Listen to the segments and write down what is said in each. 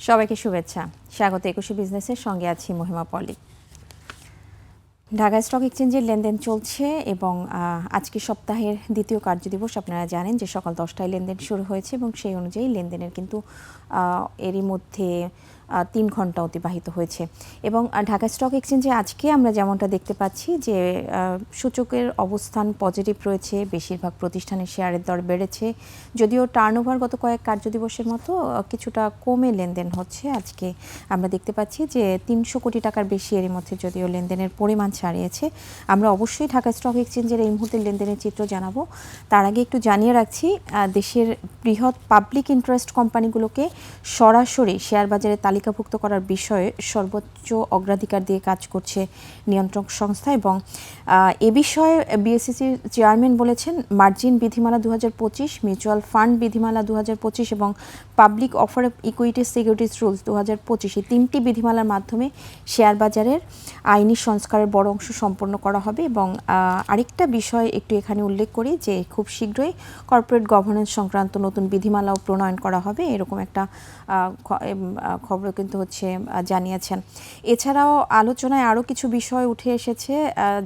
সবাইকে শুভেচ্ছা। স্বাগত ২১ বিজনেসের সঙ্গে আছি মহিমা পলি। ঢাকা স্টক এক্সচেঞ্জের লেনদেন চলছে এবং আজকে সপ্তাহের দ্বিতীয় কার্যদিবস। আপনারা জানেন যে সকাল 10টায় লেনদেন শুরু হয়েছে এবং সেই অনুযায়ী লেনদেনের কিন্তু এরই মধ্যে 3 ঘন্টা অতিবাহিত হয়েছে এবং ঢাকা স্টক এক্সচেঞ্জে আজকে আমরা যেমনটা দেখতে পাচ্ছি যে সূচকের অবস্থান পজিটিভ রয়েছে। বেশিরভাগ প্রতিষ্ঠানের শেয়ারের দর বেড়েছে, যদিও টার্নওভার গত কয়েক কার্যদিবসের মতো কিছুটা কমে লেনদেন হচ্ছে। আজকে আমরা দেখতে পাচ্ছি যে 300 কোটি টাকার বেশি এরই মধ্যে যদিও লেনদেনের পরিমাণ ছাড়িয়েছে। আমরা অবশ্যই ঢাকা স্টক এক্সচেঞ্জের এই মুহূর্তে লেনদেনের চিত্র জানাবো। তার আগে একটু জানিয়ে রাখছি, দেশের বৃহৎ পাবলিক ইন্টারেস্ট কোম্পানিগুলোকে সরাসরি শেয়ার বাজারে তালিকাভুক্ত করার বিষয়ে সর্বোচ্চ অগ্রাধিকার দিয়ে কাজ করছে নিয়ন্ত্রক সংস্থা এবং এ বিষয়ে বিএসইসির চেয়ারম্যান বলেছেন মার্জিন বিধিমালা 2025, মিউচুয়াল ফান্ড বিধিমালা 2025 এবং public offer of equity securities rules 2025 এই 3টি বিধিমালার মাধ্যমে শেয়ার বাজারের আইনি সংস্কারের বড় অংশ সম্পন্ন করা হবে। এবং আরেকটা বিষয় একটু এখানে উল্লেখ করি যে খুব শীঘ্রই কর্পোরেট গভর্নেন্স সংক্রান্ত নতুন বিধিমালাও প্রণয়ন করা হবে, এরকম একটা খবর কিন্তু জানিয়েছেন। এছাড়াও আলোচনায় আরও কিছু বিষয় উঠে এসেছে,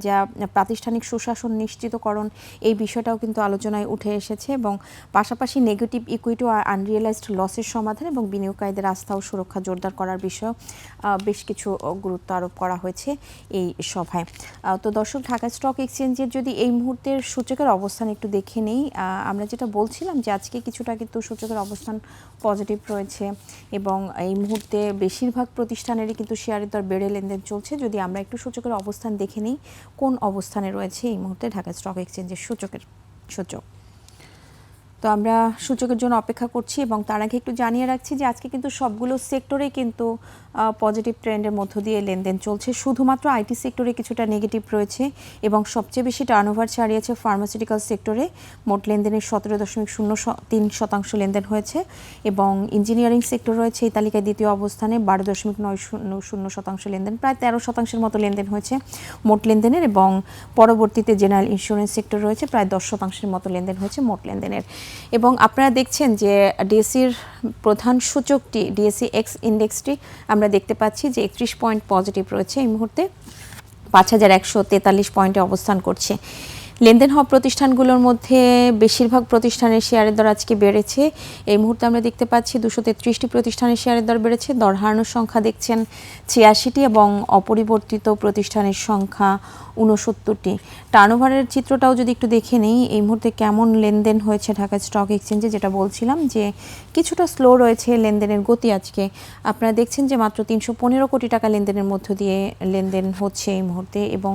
যা প্রাতিষ্ঠানিক সুশাসন নিশ্চিতকরণ, এই বিষয়টাও কিন্তু আলোচনায় উঠে এসেছে এবং পাশাপাশি নেগেটিভ ইকুইটি ও আনরিয়েলাইজড লসের সমাধান এবং বিনিয়োগকারীদের আস্থা ও সুরক্ষা জোরদার করার বিষয়ে বেশ কিছু গুরুত্ব আরোপ করা হয়েছে এই সভায়। তো দর্শক, ঢাকা স্টক এক্সচেঞ্জের যদি এই মুহূর্তের সূচকের অবস্থান একটু দেখে নেই, আমরা যেটা বলছিলাম যে আজকে কিছুটা কিন্তু সূচকের অবস্থান পজিটিভ রয়েছে এবং এই মুহূর্তে বেশিরভাগ প্রতিষ্ঠানেরই কিন্তু শেয়ারের দর বেড়ে লেনদেন চলছে। যদি আমরা একটু সূচকের অবস্থান দেখে নিই, কোন অবস্থানে রয়েছে এই মুহূর্তে ঢাকা স্টক এক্সচেঞ্জের সূচক, তো আমরা সূচকের জন্য অপেক্ষা করছি এবং তার আগে একটু জানিয়ে রাখছি যে আজকে কিন্তু সবগুলো সেক্টরে কিন্তু পজিটিভ ট্রেন্ডের মধ্য দিয়ে লেনদেন চলছে। শুধুমাত্র আইটি সেক্টরে কিছুটা নেগেটিভ রয়েছে এবং সবচেয়ে বেশি টার্নওভার ছাড়িয়েছে ফার্মাসিউটিক্যাল সেক্টরে। মোট লেনদেনের 17.03% লেনদেন হয়েছে এবং ইঞ্জিনিয়ারিং সেক্টর রয়েছে এই তালিকায় দ্বিতীয় অবস্থানে 12.90% লেনদেন, প্রায় 13% মতো লেনদেন হয়েছে মোট লেনদেনের এবং পরবর্তীতে জেনারেল ইন্স্যুরেন্স সেক্টর রয়েছে প্রায় 10% মতো লেনদেন হয়েছে মোট লেনদেনের। এবং আপনারা দেখছেন যে ডিএসসির প্রধান সূচকটি ডিএসসি এক্স ইন্ডেক্সটি আমরা দেখতে পাচ্ছি যে 31 পয়েন্ট পজিটিভ রয়েছে এই মুহূর্তে, 5143 পয়েন্টে অবস্থান করছে। লেনদেন হওয়া প্রতিষ্ঠানগুলোর মধ্যে বেশিরভাগ প্রতিষ্ঠানের শেয়ারের দর আজকে বেড়েছে। এই মুহূর্তে আমরা দেখতে পাচ্ছি 233টি প্রতিষ্ঠানের শেয়ারের দর বেড়েছে। দর হারানোর সংখ্যা দেখছেন 86টি এবং অপরিবর্তিত প্রতিষ্ঠানের সংখ্যা 69টি। টার্নওভারের চিত্রটাও যদি একটু দেখে নেই, এই মুহূর্তে কেমন লেনদেন হয়েছে ঢাকা স্টক এক্সচেঞ্জে, যেটা বলছিলাম যে কিছুটা স্লো রয়েছে লেনদেনের গতি। আজকে আপনারা দেখছেন যে মাত্র 315 কোটি টাকা লেনদেনের মধ্য দিয়ে লেনদেন হচ্ছে এই মুহূর্তে এবং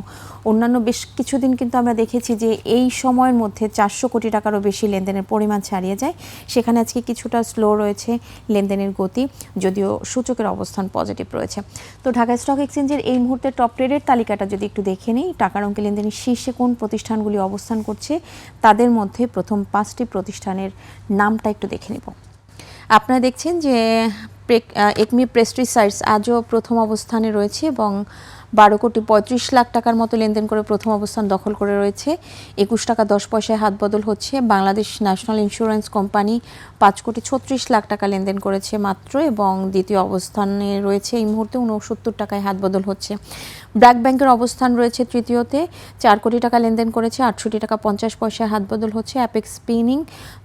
অন্যান্য বেশ কিছুদিন কিন্তু আমরা দেখেছি যে এই সময়ের মধ্যে 400 কোটি টাকারও বেশি লেনদেনের পরিমাণ ছাড়িয়ে যায়। সেখানে আজকে কিছুটা স্লো রয়েছে লেনদেনের গতি, যদিও সূচকের অবস্থান পজিটিভ রয়েছে। তো ঢাকা স্টক এক্সচেঞ্জের এই মুহূর্তে টপ ট্রেডের তালিকাটা যদি একটু দেখে নিই, টাকার অঙ্কে লেনদেনের শীর্ষে কোন প্রতিষ্ঠানগুলি অবস্থান করছে তাদের মধ্যে প্রথম 5টি প্রতিষ্ঠানের নামটা একটু দেখে নেব। আপনারা দেখছেন যে একমি পেস্ট্রিসাইডস আজও প্রথম অবস্থানে রয়েছে এবং 12,35,00,000 টাকার মতো লেনদেন করে প্রথম অবস্থান দখল করে রয়েছে। 21 টাকা 10 পয়সায় হাত বদল হচ্ছে। বাংলাদেশ ন্যাশনাল ইন্স্যুরেন্স কোম্পানি 5,36,00,000 টাকা লেনদেন করেছে মাত্র এবং দ্বিতীয় অবস্থানে রয়েছে এই মুহূর্তে 69 টাকায় হাত বদল হচ্ছে। ব্র্যাক ব্যাংকের অবস্থান রয়েছে তৃতীয়তে, 4 কোটি টাকা লেনদেন করেছে, 68 টাকা 50 পয়সায় হাত বদল হচ্ছে। অ্যাপেক্স স্পিনিং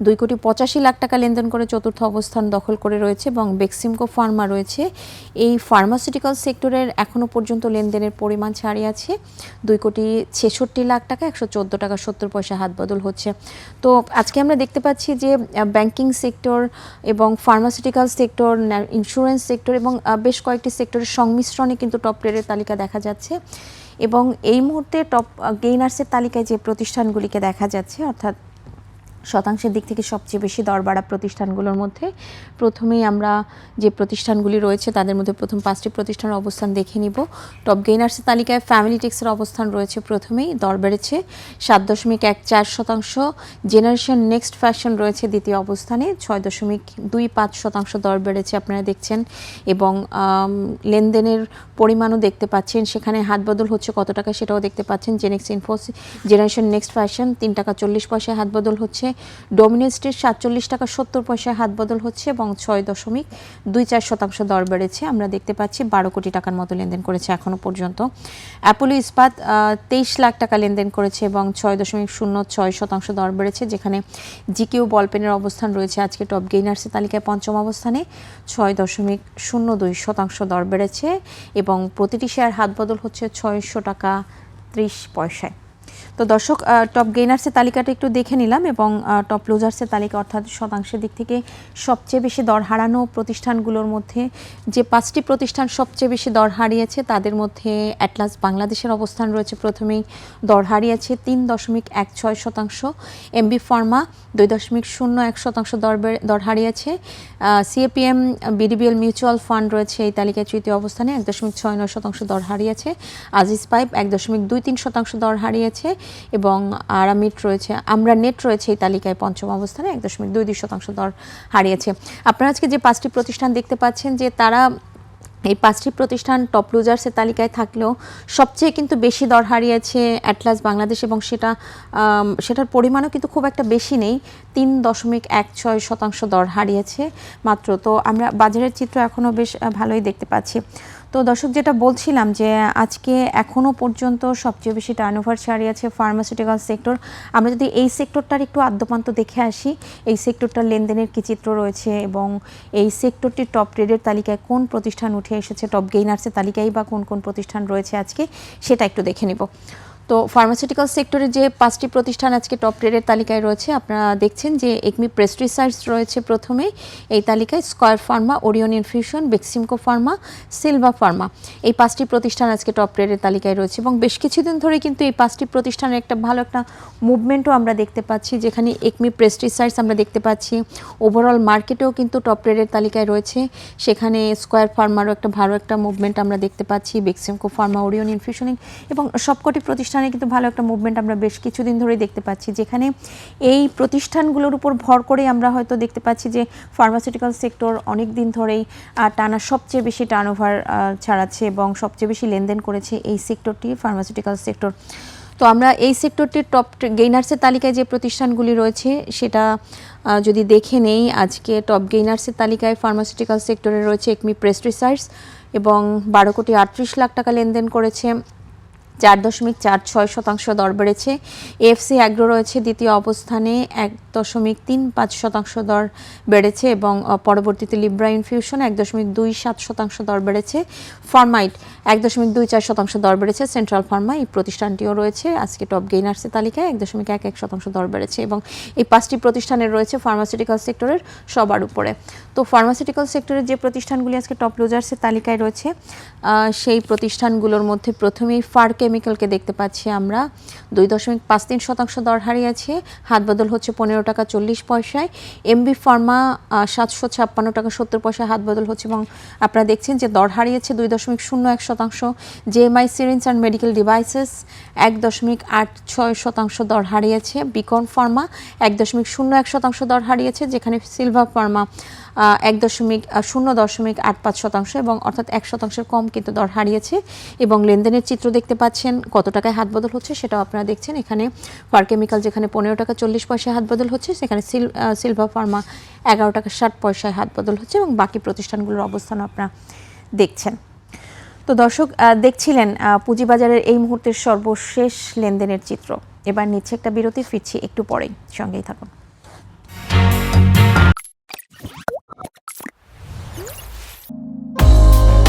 2,85,00,000 টাকা লেনদেন করে চতুর্থ অবস্থান দখল করে রয়েছে এবং বেক্সিমকো ফার্মা রয়েছে এই ফার্মাসিউটিক্যাল সেক্টরের এখনও পর্যন্ত লেনদেনের পরিমাণ ছাড়িয়ে আছে 2,66,00,000 টাকা, 114 টাকা 70 পয়সা হাত বদল হচ্ছে। তো আজকে আমরা দেখতে পাচ্ছি যে ব্যাংকিং সেক্টর এবং ফার্মাসিউটিক্যাল সেক্টর, ইন্স্যুরেন্স সেক্টর এবং বেশ কয়েকটি সেক্টরের সংমিশ্রণে কিন্তু টপ ট্রেডের তালিকা দেখা যাচ্ছে এবং এই মুহূর্তে টপ গেইনার্সের তালিকায় যে প্রতিষ্ঠানগুলিকে দেখা যাচ্ছে, অর্থাৎ শতাংশের দিক থেকে সবচেয়ে বেশি দর বাড়া প্রতিষ্ঠানগুলোর মধ্যে প্রথমেই আমরা যে প্রতিষ্ঠানগুলি রয়েছে তাদের মধ্যে প্রথম 5টি প্রতিষ্ঠানের অবস্থান দেখে নিব। টপ গেইনার্সের তালিকায় ফ্যামিলি টেক্সের অবস্থান রয়েছে প্রথমেই, দর বেড়েছে 7.14%। জেনারেশন নেক্সট ফ্যাশন রয়েছে দ্বিতীয় অবস্থানে, 6.25% দর বেড়েছে আপনারা দেখছেন এবং লেনদেনের পরিমাণও দেখতে পাচ্ছেন, সেখানে হাত বদল হচ্ছে কত টাকা সেটাও দেখতে পাচ্ছেন। জেনেক্স ইনফোস জেনারেশন নেক্সট ফ্যাশন 3 টাকা 40 পয়সায় হাত বদল হচ্ছে ডোমিনো স্টিল 47 টাকা 70 পয়সায় হাত বদল হচ্ছে এবং 6.24% দর বেড়েছে। আমরা দেখতে পাচ্ছি 12 কোটি টাকার মতো লেনদেন করেছে এখনো পর্যন্ত। অ্যাপোলো ইস্পাত 23 লাখ টাকা লেনদেন করেছে এবং 6.06% দর বেড়েছে, যেখানে জিকিউ বলপেনের অবস্থান রয়েছে আজকে টপ গেইনার্সের তালিকায় পঞ্চম অবস্থানে। 6.02% দর বেড়েছে এবং প্রতিটি শেয়ার হাত বদল হচ্ছে 600 টাকা 30 পয়সায়। তো দর্শক, টপ গেইনার্সের তালিকাটা একটু দেখে নিলাম এবং টপ লুজার্সের তালিকা অর্থাৎ শতাংশের দিক থেকে সবচেয়ে বেশি দর হারানো প্রতিষ্ঠানগুলোর মধ্যে যে 5টি প্রতিষ্ঠান সবচেয়ে বেশি দর হারিয়েছে তাদের মধ্যে অ্যাটলাস বাংলাদেশের অবস্থান রয়েছে প্রথমেই, দর হারিয়েছে 3.16%। এমবি ফার্মা 2.01% দর হারিয়েছে। সিএপিএম বিডিবিএল মিউচুয়াল ফান্ড রয়েছে এই তালিকায় তৃতীয় অবস্থানে 1.69% দর হারিয়েছে। আজিজ পাইপ 1.23% দর হারিয়েছে এবং আমরা নেট রয়েছে এই তালিকায় পঞ্চম অবস্থানে 1.22% দর হারিয়েছে। আপনারা আজকে যে 5টি প্রতিষ্ঠান দেখতে পাচ্ছেন যে তারা এই 5টি প্রতিষ্ঠান টপ লুজার্সের তালিকায় থাকলেও সবচেয়ে কিন্তু বেশি দর হারিয়েছে অ্যাটলাস বাংলাদেশ এবং সেটার পরিমাণও কিন্তু খুব একটা বেশি নেই, 3.16% দর হারিয়েছে মাত্র। তো আমরা বাজারের চিত্র এখনও বেশ ভালোই দেখতে পাচ্ছি। তো দর্শক, যেটা বলছিলাম যে আজকে এখনও পর্যন্ত সবচেয়ে বেশি টার্নওভার ছাড়িয়েছে ফার্মাসিউটিক্যাল সেক্টর। আমরা যদি এই সেক্টরটার একটু আদ্যপান্ত দেখে আসি, এই সেক্টরটার লেনদেনের কী চিত্র রয়েছে এবং এই সেক্টরটির টপ ট্রেডের তালিকায় কোন প্রতিষ্ঠান উঠে এসেছে, টপ গেইনার্সের তালিকায় বা কোন কোন প্রতিষ্ঠান রয়েছে আজকে, সেটা একটু দেখে নিব। তো ফার্মাসিউটিক্যাল সেক্টরের যে 5টি প্রতিষ্ঠান আজকে টপ ট্রেডের তালিকায় রয়েছে আপনারা দেখছেন যে একমি প্রেস্টিসাইডস রয়েছে প্রথমে এই তালিকায়, square Pharma, Orion infusion, Beximco Pharma, Silva Pharma, এই 5টি প্রতিষ্ঠান আজকে টপ ট্রেডের তালিকায় রয়েছে এবং বেশ কিছুদিন ধরে কিন্তু এই 5টি প্রতিষ্ঠানের একটা ভালো একটা মুভমেন্টও আমরা দেখতে পাচ্ছি, যেখানে একমি প্রেস্টিসাইডস আমরা দেখতে পাচ্ছি ওভারঅল মার্কেটেও কিন্তু টপ ট্রেডের তালিকায় রয়েছে, সেখানে স্কয়ার ফার্মারও একটা ভালো একটা মুভমেন্ট আমরা দেখতে পাচ্ছি, বেক্সিমকো ফার্মা, ওরিয়ন ইনফিউশনিং এবং সবকটি প্রতিষ্ঠানে কিন্তু ভালো একটা মুভমেন্ট আমরা বেশ কিছুদিন ধরেই দেখতে পাচ্ছি, যেখানে এই প্রতিষ্ঠানগুলোর উপর ভর করে আমরা হয়তো দেখতে পাচ্ছি যে ফার্মাসিউটিক্যাল সেক্টর অনেক দিন ধরেই টানা সবচেয়ে বেশি টার্নওভার ছাড়াচ্ছে এবং সবচেয়ে বেশি লেনদেন করেছে এই সেক্টরটি, ফার্মাসিউটিক্যাল সেক্টর। তো আমরা এই সেক্টরটির টপ গেইনার্সের তালিকায় যে প্রতিষ্ঠানগুলি রয়েছে সেটা যদি দেখে নেই, আজকে টপ গেইনার্সের তালিকায় ফার্মাসিউটিক্যাল সেক্টরে রয়েছে একমি প্রেস্টিসাইডস এবং 12.38 কোটি টাকা লেনদেন করেছে, 4.46% দর বেড়েছে। এএফসি অ্যাগ্রো রয়েছে দ্বিতীয় অবস্থানে, 1.35% দর বেড়েছে এবং পরবর্তীতে লিব্রা ইনফিউশন 1.27% দর বেড়েছে। ফার্মাইট 1.24% দর বেড়েছে। সেন্ট্রাল ফার্মা এই প্রতিষ্ঠানটিও রয়েছে আজকে টপ গেইনার্সের তালিকায়, 1.11% দর বেড়েছে এবং এই 5টি প্রতিষ্ঠানের রয়েছে ফার্মাসিউটিক্যাল সেক্টরের সবার উপরে। তো ফার্মাসিউটিক্যাল সেক্টরের যে প্রতিষ্ঠানগুলি আজকে টপ লুজার্সের তালিকায় রয়েছে সেই প্রতিষ্ঠানগুলোর মধ্যে প্রথমেই ফার কেমিক্যালকে দেখতে পাচ্ছি আমরা 2.53% দর হারিয়েছে, হাত বদল হচ্ছে 15 টাকা 40 পয়সায়। এমবি ফার্মা 756 টাকা 70 পয়সায় হাত বদল হচ্ছে এবং আপনারা দেখছেন যে দর হারিয়েছে 2.01%। JMI syringe and medical devices 1.86% দর হারিয়েছে। বিকন ফার্মা 1.01% দর হারিয়েছে, যেখানে সিলভা ফার্মা 0.85% এবং অর্থাৎ 1% কম কিন্তু দর হারিয়েছে এবং লেনদেনের চিত্র দেখতে পাচ্ছেন কত টাকায় হাত বদল হচ্ছে সেটাও আপনারা দেখছেন। এখানে ফার কেমিক্যাল যেখানে 15 টাকা 40 পয়সায় হাত বদল হচ্ছে, সেখানে সিলভা ফার্মা 11 টাকা 60 পয়সায় হাত বদল হচ্ছে এবং বাকি প্রতিষ্ঠানগুলোর অবস্থান আপনারা দেখছেন। তো দর্শক, দেখছিলেন পুঁজিবাজারের এই মুহূর্তের সর্বশেষ লেনদেনের চিত্র। এবার নিচ্ছে একটা বিরতি, ফিরছি একটু পরেই, সঙ্গেই থাকুন।